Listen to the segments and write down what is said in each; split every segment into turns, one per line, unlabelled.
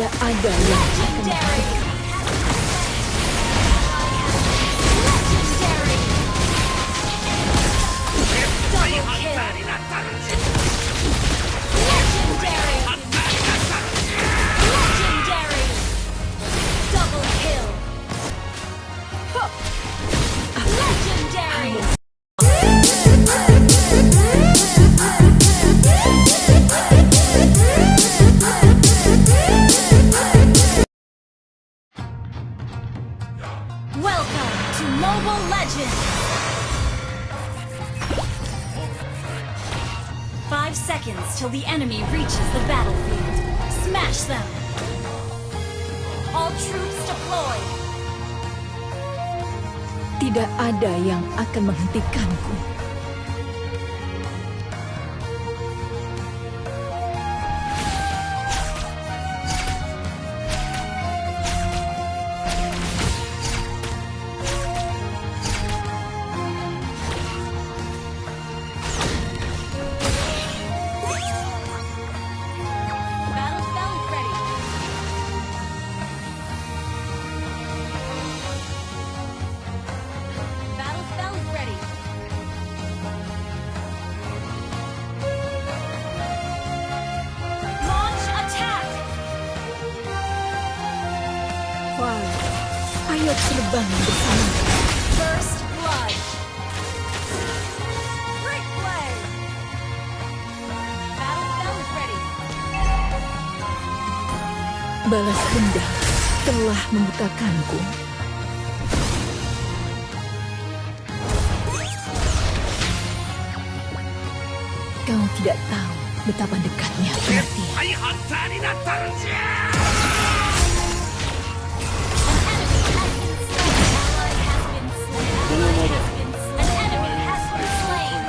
Tidak ada yang akan menghentikan.
Welcome to Mobile Legends! 5 seconds till the enemy reaches the battlefield. Smash them! All troops deployed!
Tidak ada yang akan menghentikanku.
Battle spell is ready. Battle spell is ready. Launch attack!
Wow, ayo terbang bersama.
First blood. Great play! Battle spell is ready.
Balas dendam telah membutakanku. Kau tidak tahu betapa dekatnya kematian.
An enemy has been slain. Ally has been slain. An enemy has been slain.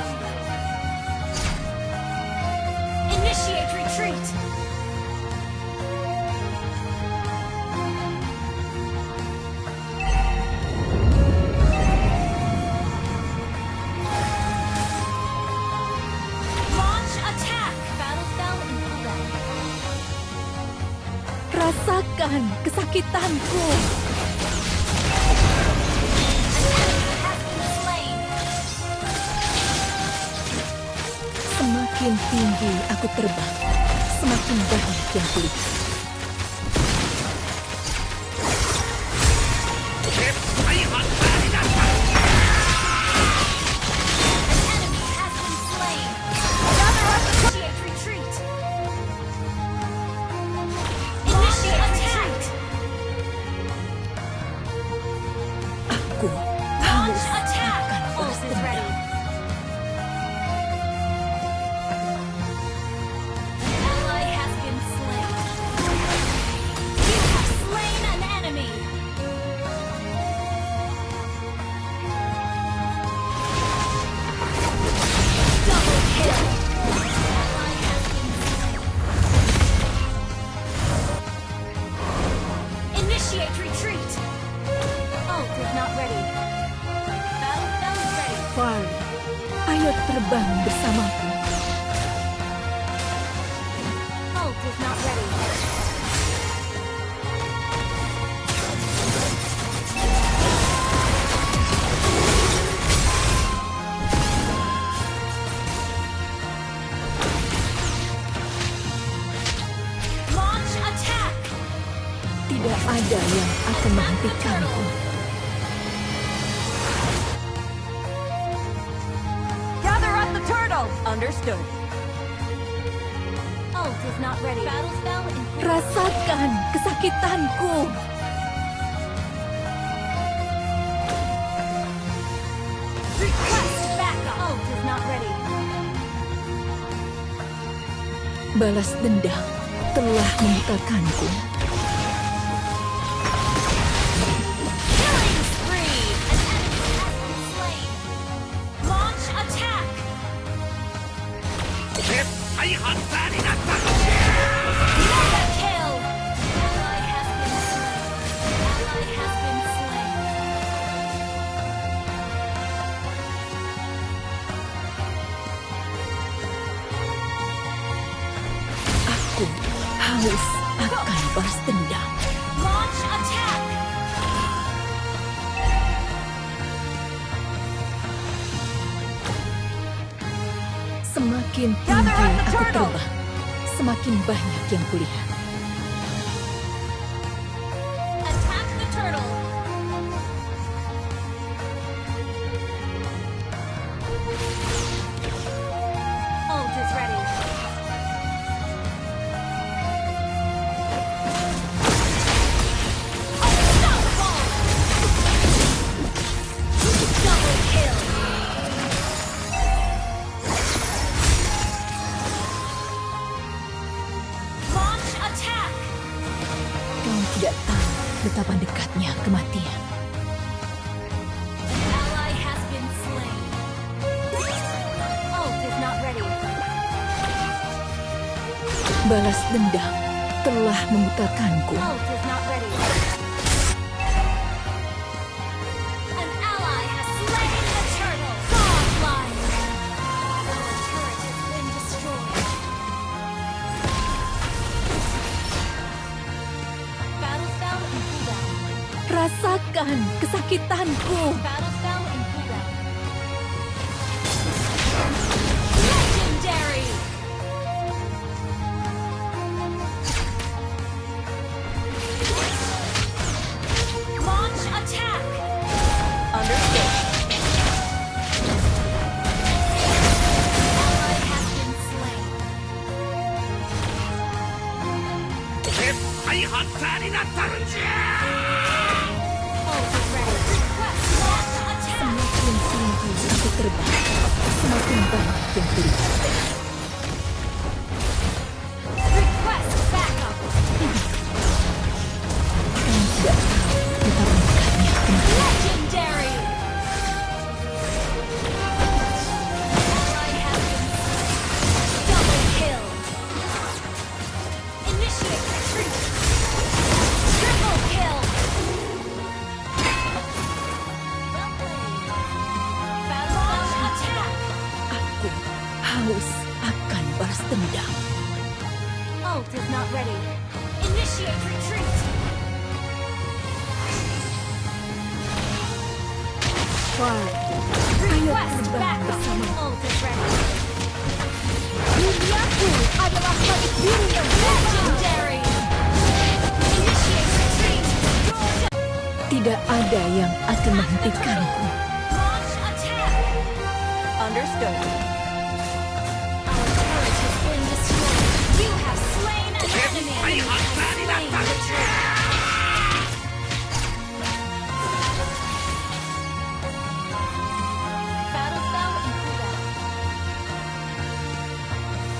Initiate retreat. Launch attack. Battle spell in cooldown.
Rasakan kesakitanku.
Has been slain.
Semakin tinggi aku terbang, semakin banyak yang kulihat.
Enemy has been slain. Gather up, initiate retreat. Initiate attack.
Aku
Launch
harus
attack.
akan
Ult
balas
is ready.
dendam.
Ally has been slain. You have slain an enemy. Double kill. Ally has been slain. Initiate retreat. Ult is not ready. Battle spell is ready.
Fire, ayo terbang bersamaku.
Ult is not ready. Launch attack!
Tidak ada yang akan menghentikanku.
Gather up the turtle! Understood. Ult is not ready. Battle spell in
Rasakan kesakitanku.
request backup. Ult is not ready.
Balas dendam telah membutakanku.
Killing spree! An enemy has been slain. Launch attack! Mega kill! Ally has been slain. Ally has been slain.
Aku haus akan balas dendam.
Launch attack!
Semakin tinggi aku terbang, semakin banyak yang kulihat.
Attack the turtle! Ult is ready. Unstoppable! Double kill! Launch attack!
Kau tidak tahu betapa dekatnya kematian.
An ally has been slain. Ult is not ready.
Balas dendam telah membutakanku.
Ult is not ready. An ally has slain the turtle. Godlike. Our turret has been destroyed. Battle spell and cooldown.
Rasakan kesakitanku.
Battle spell and cooldown. Legendary. Launch attack. Understood. Ally has been slain.
絶対ハンターになったるんじゃ
Ult is ready. Request launch attack.
Semakin tinggi aku terbang, semakin banyak yang kulihat.
Request backup.
Kau tidak tahu betapa dekatnya kematian.
Legendary. Ally has been slain. Double kill. Initiate retreat. Triple kill. Well played. Battle launch attack.
Aku haus akan balas dendam.
Ult is not ready. Initiate retreat. Request backup. Ult is ready.
Duniaku adalah milik diri yang
Legendary. Initiate retreat.
tidak ada yang akan menghentikanku.
Launch attack.
Understood.
Our turret has been destroyed. You have slain an enemy.
I
You have
have
slain the turret. Battle spell and cooldown.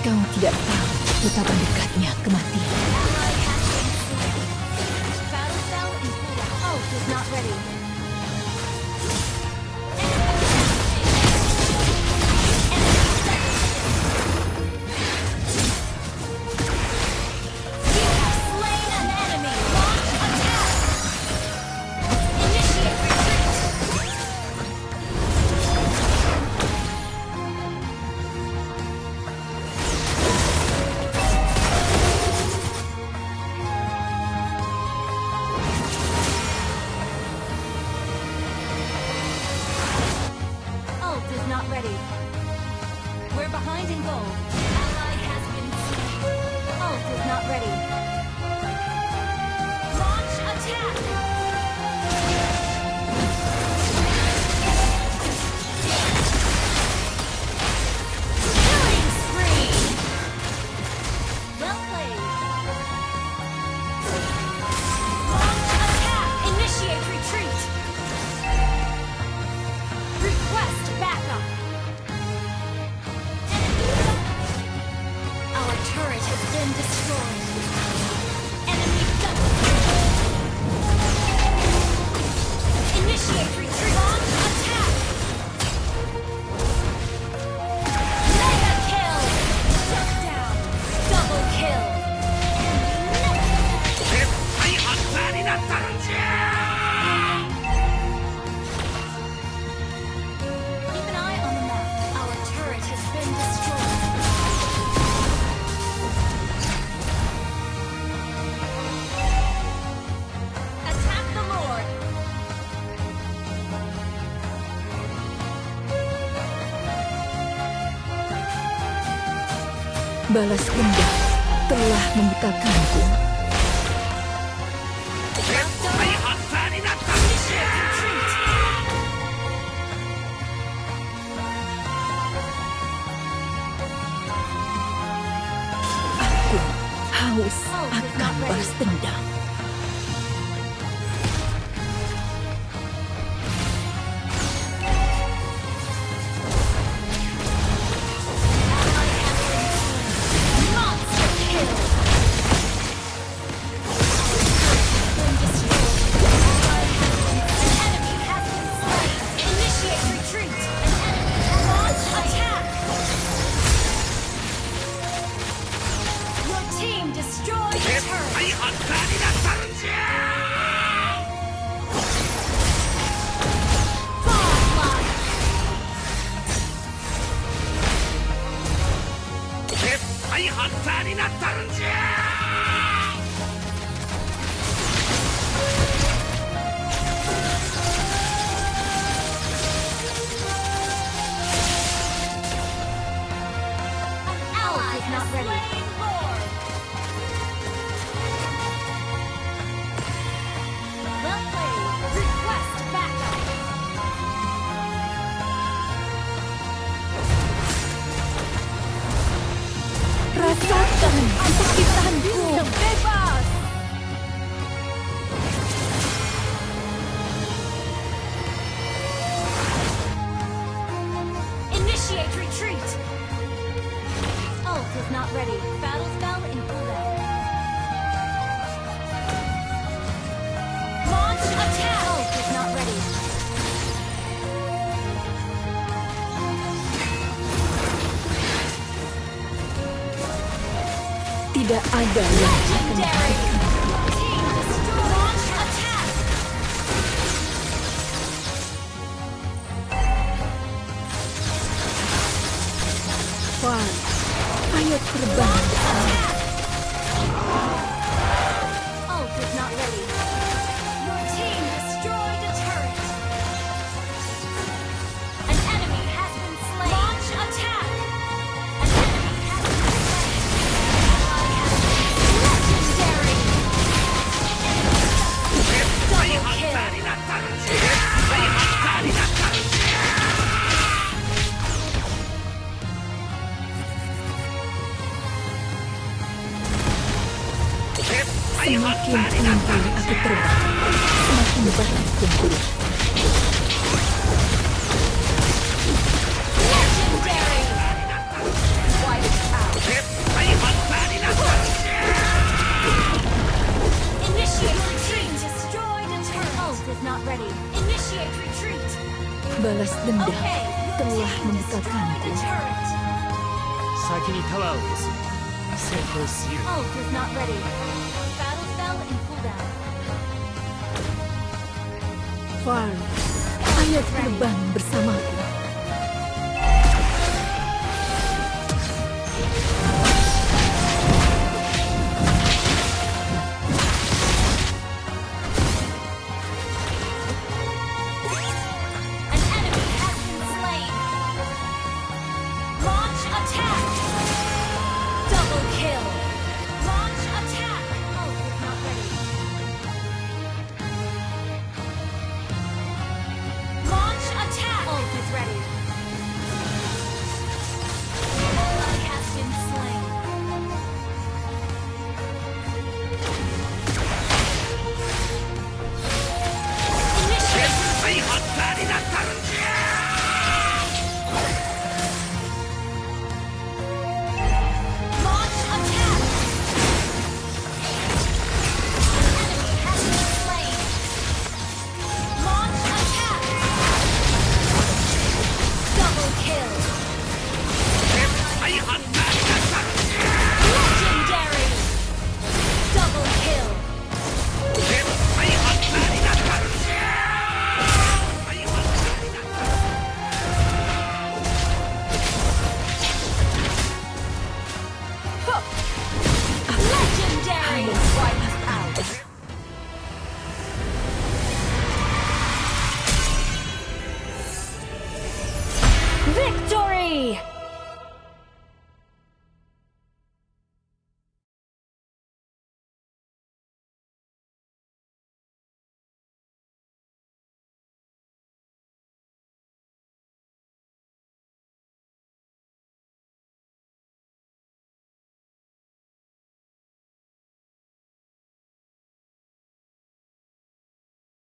Kau tidak tahu betapa dekatnya kematian.
Ally has been slain. Battle spell and cooldown. Ult is not ready. You have slain an enemy. Launch attack. Initiate retreat.
Balas dendam telah membutakanku. Aku haus akan balas dendam. Rasakan kesakitanku. Bebas.
Initiate retreat. Ult is not ready. Battle spell in cooldown. Launch attack. Ult is not ready.
Tidak ada yang akan
Legendary. Team destroy. Launch attack.
Wah, ayo terbang.
Ult is not ready. Your team destroyed a turret. An enemy has been slain. Launch attack. An enemy has been slain. Legendary.
Semakin tinggi aku terbang, semakin berat tempur.
Legendary. Wipe out. Initiate retreat. Destroyed a turret. Ult is not ready. Initiate retreat.
Balas dendam
Okay.
telah
Your team destroyed
membutakanku.
a turret.
先にタワーを落とす先行すぎる
Ult is not ready. Battle spell in cooldown.
Far, ayo terbang bersamaku.
An enemy has been slain. Launch attack. Double kill. Launch attack. Ult is not ready. Launch attack. Ult is ready. Ally has been slain. Initiate.
はいハンターになったるんじゃ
Launch attack. Enemy has been slain. Launch attack. Double kill.
はいハンターになったるんじゃ
Legendary. Double kill.
はいハンターになったるんじゃはいハンターになったる
Legendary. Wiped out. Victor.